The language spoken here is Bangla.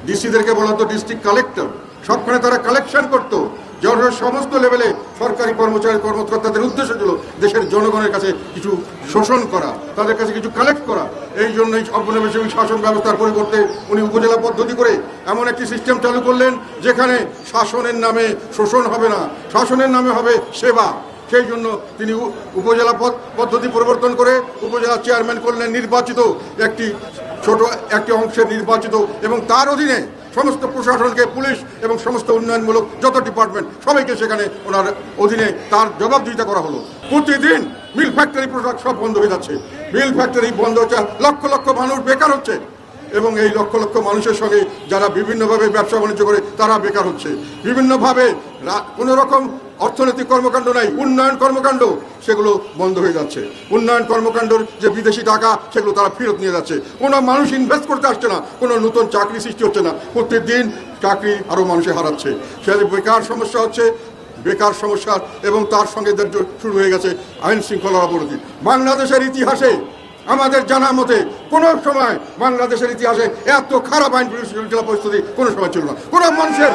ডিসিদেরকে বলা হতো ডিস্ট্রিক্ট কালেক্টর, সবখানে তারা কালেকশন করতো। সমস্ত লেভেলে সরকারি কর্মচারী কর্মকর্তাদের উদ্দেশ্য ছিল দেশের জনগণের কাছে কিছু শোষণ করা, তাদের কাছে কিছু কালেক্ট করা। এই জন্যই ঔপনিবেশিক শাসন ব্যবস্থার পরিবর্তে উনি উপজেলা পদ্ধতি করে এমন একটি সিস্টেম চালু করলেন যেখানে শাসনের নামে শোষণ হবে না, শাসনের নামে হবে সেবা। সেই জন্য তিনি উপজেলা পদ্ধতি পরিবর্তন করে উপজেলা চেয়ারম্যান করলেন নির্বাচিত, একটি অংশের নির্বাচিত, এবং তার অধীনে সমস্ত প্রশাসনকে, পুলিশ এবং সমস্ত উন্নয়নমূলক যত ডিপার্টমেন্ট সবাইকে সেখানে ওনার অধীনে তার জবাবদিহিতা করা হলো। প্রতিদিন মিল ফ্যাক্টরি প্রোডাক্ট সব বন্ধ হয়ে যাচ্ছে, মিল ফ্যাক্টরি বন্ধ হচ্ছে, লক্ষ লক্ষ মানুষ বেকার হচ্ছে, এবং এই লক্ষ লক্ষ মানুষের সঙ্গে যারা বিভিন্নভাবে ব্যবসা বাণিজ্য করে তারা বেকার হচ্ছে। বিভিন্নভাবে কোনো রকম অর্থনৈতিক কর্মকাণ্ড নাই, উন্নয়ন কর্মকাণ্ড সেগুলো বন্ধ হয়ে যাচ্ছে। উন্নয়ন কর্মকাণ্ডের যে বিদেশি টাকা সেগুলো তারা ফেরত নিয়ে যাচ্ছে। কোনো মানুষ ইনভেস্ট করতে আসছে না, কোনো নতুন চাকরি সৃষ্টি হচ্ছে না, প্রত্যেকদিন চাকরি আরও মানুষে হারাচ্ছে। সেখানে বেকার সমস্যা হচ্ছে, বেকার সমস্যা, এবং তার সঙ্গে শুরু হয়ে গেছে আইন শৃঙ্খলার অবনতি। বাংলাদেশের ইতিহাসে আমাদের জানা মতে কোনো সময় বাংলাদেশের ইতিহাসে এত খারাপ আইন শৃঙ্খলা পরিস্থিতি কোনো সময় ছিল না। কোনো মানুষের